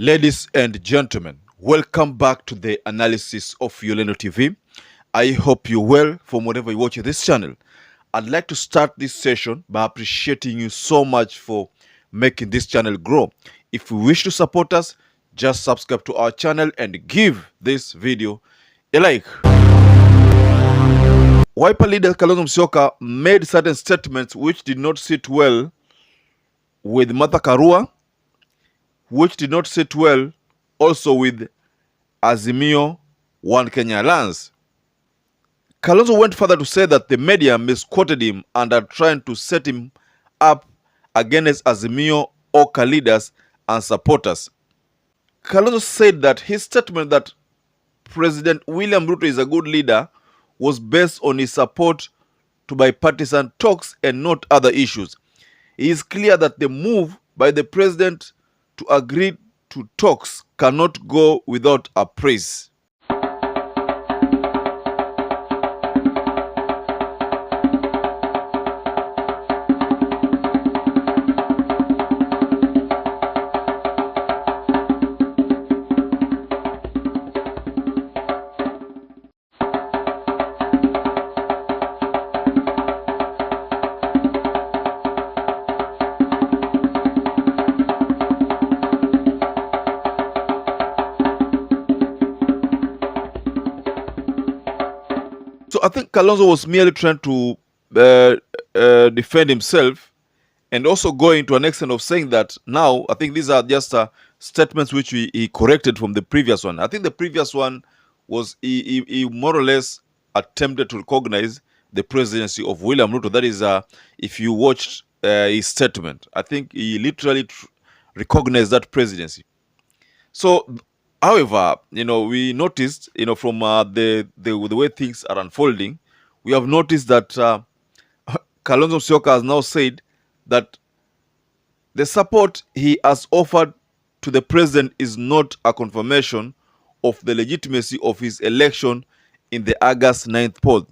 Ladies and gentlemen, welcome back to the analysis of YOLENO TV. I hope you're well from wherever you watch this channel. I'd like to start this session by appreciating you so much for making this channel grow. If you wish to support us, just subscribe to our channel and give this video a like. Wiper leader Kalonzo Musyoka made certain statements which did not sit well with Martha KARUA, which did not sit well also with Azimio One Kenya Alliance. Kalonzo went further to say that the media misquoted him and are trying to set him up against Azimio Oka leaders and supporters. Kalonzo said that his statement that President William Ruto is a good leader was based on his support to bipartisan talks and not other issues. It is clear that the move by the president to agree to talks cannot go without a praise. So I think Kalonzo was merely trying to defend himself and also going to an extent of saying that now, I think these are just statements which he corrected from the previous one. I think the previous one was he more or less attempted to recognize the presidency of William Ruto. That is, if you watched his statement, I think he literally recognized that presidency. So, however, we noticed, from the way things are unfolding, we have noticed that Kalonzo Musyoka has now said that the support he has offered to the president is not a confirmation of the legitimacy of his election in the August 9th poll.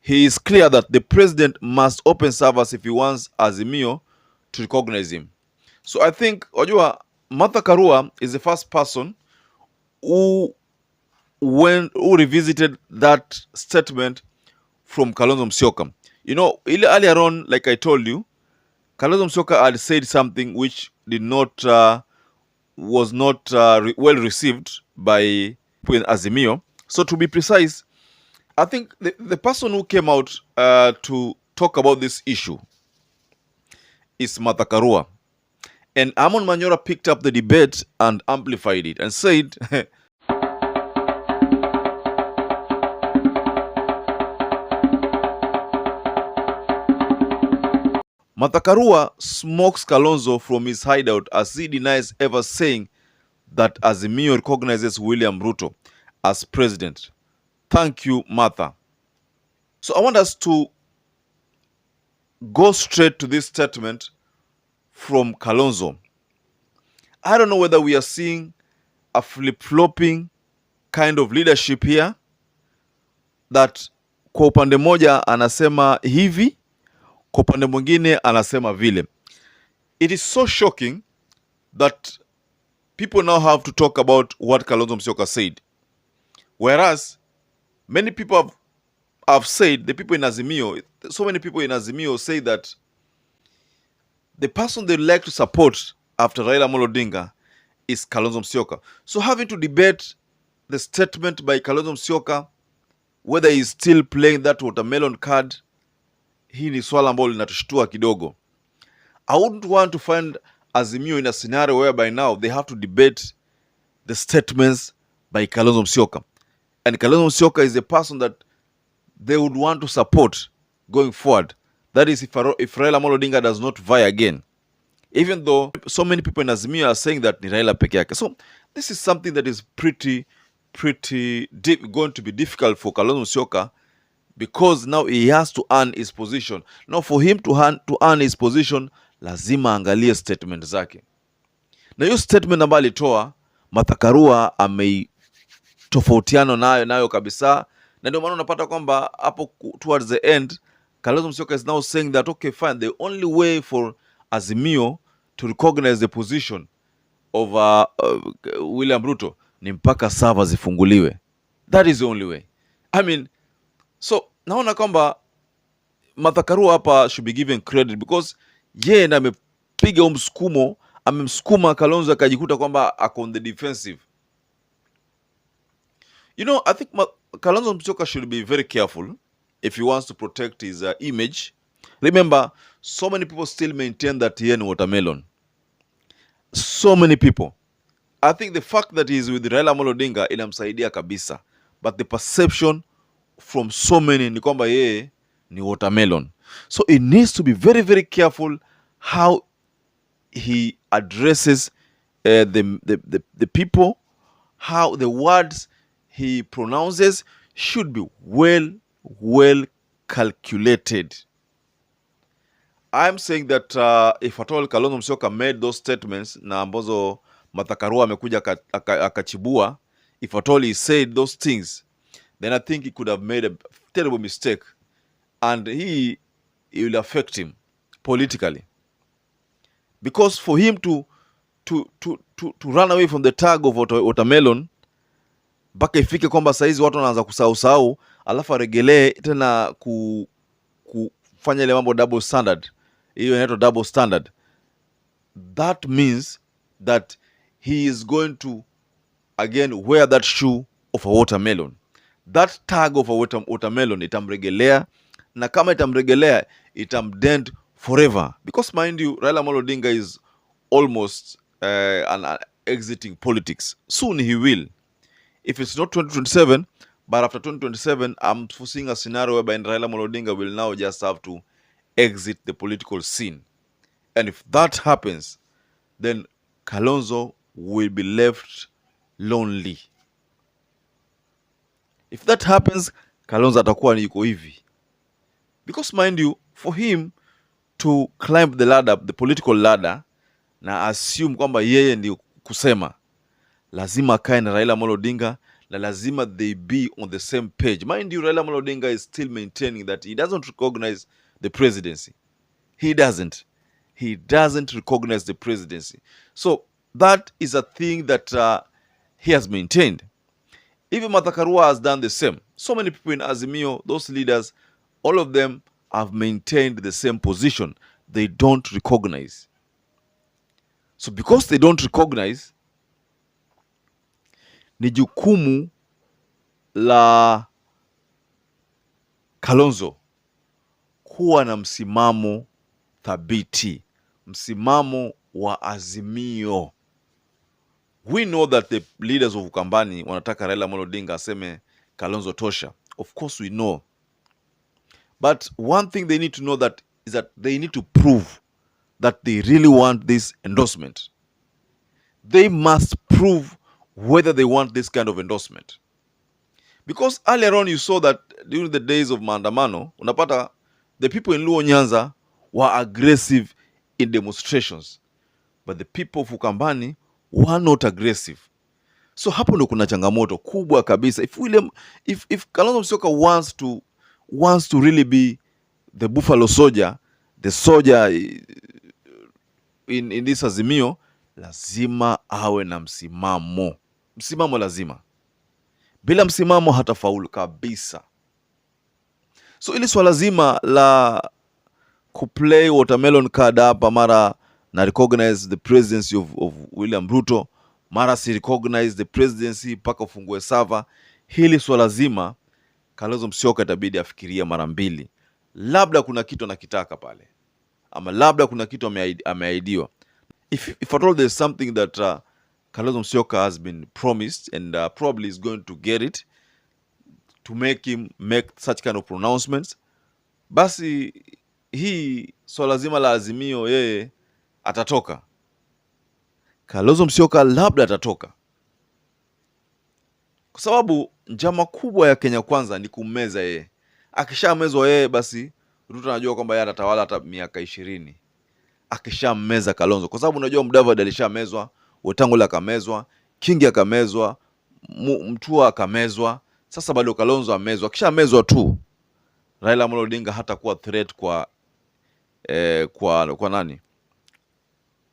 He is clear that the president must open service if he wants Azimio to recognize him. So I think, Ojua, Martha KARUA is the first person who revisited that statement from Kalonzo Musyoka. Earlier on, like I told you, Kalonzo Musyoka had said something which was not well received by Azimio. So to be precise, I think the person who came out to talk about this issue is Martha KARUA. And Amon Manyora picked up the debate and amplified it and said, Martha KARUA smokes Kalonzo from his hideout as he denies ever saying that Azimio recognizes William Ruto as president. Thank you, Martha. So I want us to go straight to this statement from Kalonzo. I don't know whether we are seeing a flip-flopping kind of leadership here, that kwa upande moja anasema hivi, kwa upande mwingine anasema vile. It is so shocking that people now have to talk about what Kalonzo Musyoka said. Whereas many people have said, the people in Azimio, so many people in Azimio say that the person they like to support after Raila Amolo Odinga is Kalonzo Musyoka. So having to debate the statement by Kalonzo Musyoka, whether he's still playing that watermelon card, hii ni swala ambalo linatushtua kidogo. I wouldn't want to find Azimio in a scenario whereby now they have to debate the statements by Kalonzo Musyoka. And Kalonzo Musyoka is a person that they would want to support going forward. That is, if Raila Amolo Odinga does not vie again. Even though so many people in Azimio are saying that ni Raila peke yake. So this is something that is pretty going to be difficult for Kalonzo Musyoka, because now he has to earn his position. Now for him to earn his position, lazima angalie statement zake. Na hiyo statement ambayo alitoa Martha KARUA ametofautiana nayo kabisa. Na ndio maana unapata kwamba hapo towards the end Kalonzo Musyoka is now saying that okay, fine, the only way for Azimio to recognize the position over William Ruto ni mpaka server zifunguliwe. That is the only way. I mean, so naona kwamba Martha Karua hapa should be given credit because yeye ndiye amepiga msukumo, amemsukuma Kalonzo akajikuta kwamba ako on the defensive. You know, I think Kalonzo Musyoka should be very careful if he wants to protect his image. Remember, so many people still maintain that he is watermelon. So many people. I think the fact that he is with Raila Amolo Odinga inamsaidia kabisa. But the perception from so many ni kwamba yeye ni watermelon. So he needs to be very, very careful how he addresses the people, how the words he pronounces should be well calculated. I'm saying that if at all Kalonzo Musyoka made those statements na ambazo Martha Karua amekuja akachibua, if at all he said those things, then I think he could have made a terrible mistake, and it will affect him politically. Because for him to run away from the tag of watermelon, mpaka ifike kwamba saizi watu wanaanza kusahau alafu aregelee tena kufanya ile mambo double standard, hiyo inaitwa double standard. That means that he is going to again wear that shoe of a watermelon. That tag of a watermelon itamregelea, na kama itamregelea itamdent forever, because mind you, Raila Amolo Odinga is almost exiting politics. Soon he will. If it's not 2027, but after 2027, I'm foreseeing a scenario whereby Raila Amolo Odinga will now just have to exit the political scene. And if that happens, then Kalonzo will be left lonely. If that happens, Kalonzo atakuwa yuko hivi. Because mind you, for him to climb the ladder, the political ladder, na assume kwamba yeye ndio kusema, lazima kae na Raila Amolo Odinga, na lazima they be on the same page. Mind you, Raila Amolo Odinga is still maintaining that he doesn't recognize the presidency. He doesn't recognize the presidency. So that is a thing that he has maintained. Even Martha Karua has done the same. So many people in Azimio, those leaders, all of them have maintained the same position. They don't recognize. So because they don't recognize, ni jukumu la Kalonzo kuwa na msimamo thabiti, msimamo wa Azimio. We know that the leaders of Ukambani wanataka Raila Amolo Odinga aseme Kalonzo tosha. Of course we know. But one thing they need to know that is that they need to prove that they really want this endorsement. They must prove whether they want this kind of endorsement. Because earlier on you saw that during the days of maandamano, unapata the people in Luo Nyanza were aggressive in demonstrations, but the people of Ukambani were not aggressive. So hapo ndo kuna changamoto kubwa kabisa. If Kalonzo Musyoka wants to really be the buffalo soldier, the soldier in this Azimio, lazima awe na msimamo. Msimamo lazima. Bila msimamo hatafaulu kabisa. So ili swala zima la kuplay watermelon card hapa, mara na recognize the presidency of William Ruto, mara si recognize the presidency mpaka ufungue server, hili swala zima Kalonzo Musyoka itabidi afikiria mara mbili. Labda kuna kitu anakitaka pale, ama labda kuna kitu ameahidiwa. If at all there's something that Kalonzo Musyoka has been promised, and probably is going to get it to make him make such kind of pronouncements, basi hii swala zima la Azimio yeye atatoka. Kalonzo Musyoka labda atatoka, kwa sababu njama kubwa ya Kenya Kwanza ni kummeza yeye. Akishamezwa yeye, basi Ruto anajua kwamba yeye atatawala hata miaka 20. Akishammeza Kalonzo, kwa sababu unajua Mudavadi alishamezwa, Wetangula akamezwa, Kingi akamezwa, Mtua akamezwa, sasa bado Kalonzo amezwa. Akishamezwa tu, Raila Amolo Odinga hata kuwa threat kwa nani?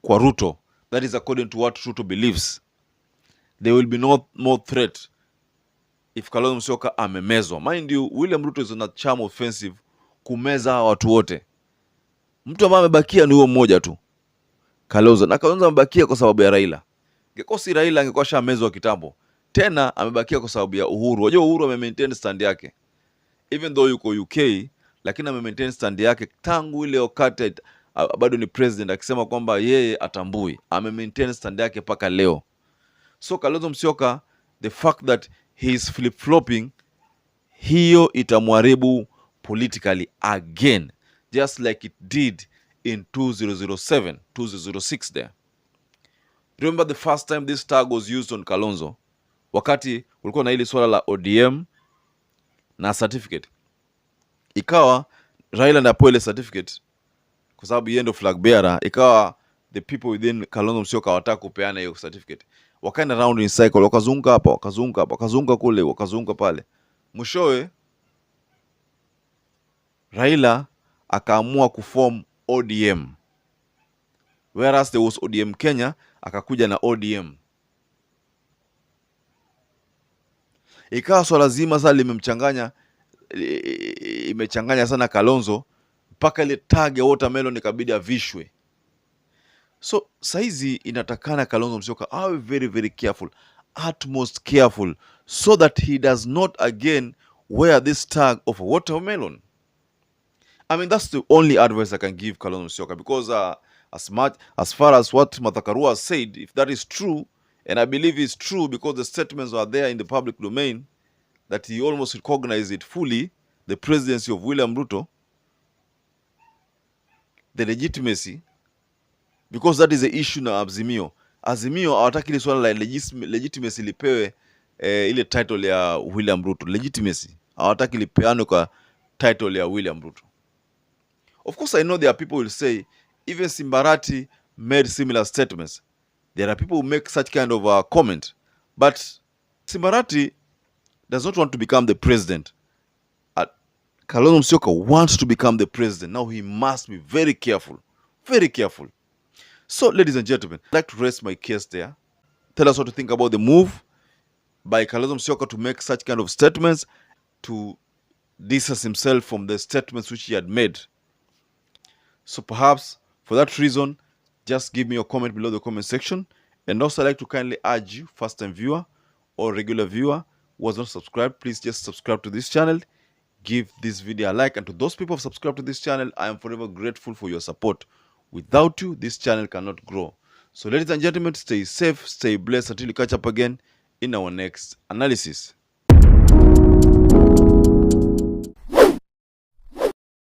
Kwa Ruto. That is according to what RUTO believes. There will be no more threat if Kalonzo Musyoka amemezwa. Mind you, William Ruto is on a charm offensive kumeza hawa watu wote. Mtu ambaye amebakia ni huo mmoja tu, Kalonzo. Na Kalonzo amebakia kwa sababu ya Raila. Ingekuwa si Raila angekuwa shamezwa kitambo. Tena amebakia kwa sababu ya Uhuru. Unajua Uhuru ame-maintain stand yake. Even though yuko UK, lakini ame-maintain stand yake tangu ile wakati bado ni president, akisema kwamba yeye atambui. Ame-maintain stand yake paka leo. So Kalonzo Musyoka, the fact that he is flip-flopping, hiyo itamwaribu politically again, just like it did in 2007, 2006 there. Remember the first time this tag was used on Kalonzo? Wakati ulikuwa na hili swala la ODM na certificate. Ikawa Raila anapewa ile certificate kwa sababu yeye ndo flag bearer, ikawa the people within Kalonzo Musyoka wataka kupeana hiyo certificate. Wakaenda round in cycle, wakazunguka hapa, wakazunguka hapa, wakazunguka kule, wakazunguka pale. Mwishowe Raila akaamua kuform ODM. Whereas there was ODM Kenya, akakuja na ODM. Ikawa swala zima sasa limemchanganya, imechanganya sana Kalonzo mpaka ile tag ya watermelon ikabidi avishwe. So saizi inatakana Kalonzo Musyoka awe very very careful, utmost careful, so that he does not again wear this tag of a watermelon. I mean, that's the only advice I can give Kalonzo Musyoka, because as far as what KARUA said, if that is true, and I believe it's true because the statements are there in the public domain, that he almost recognized it fully, the presidency of William Ruto, the legitimacy, because that is the issue na Azimio. Azimio hawataki ile swala la legitimacy lipewe ile title ya William Ruto. Legitimacy hawataki lipeane kwa title ya William Ruto. Of course, I know there are people who will say, even Simbarati made similar statements. There are people who make such kind of a comment. But Simbarati does not want to become the president. Kalonzo Musyoka wants to become the president. Now he must be very careful. Very careful. So, ladies and gentlemen, I'd like to rest my case there. Tell us what to think about the move by Kalonzo Musyoka to make such kind of statements, to distance himself from the statements which he had made. So perhaps for that reason, just give me your comment below the comment section. And also I'd like to kindly urge you, first time viewer or regular viewer who has not subscribed, please just subscribe to this channel. Give this video a like. And to those people who have subscribed to this channel, I am forever grateful for your support. Without you, this channel cannot grow. So ladies and gentlemen, stay safe, stay blessed until we catch up again in our next analysis.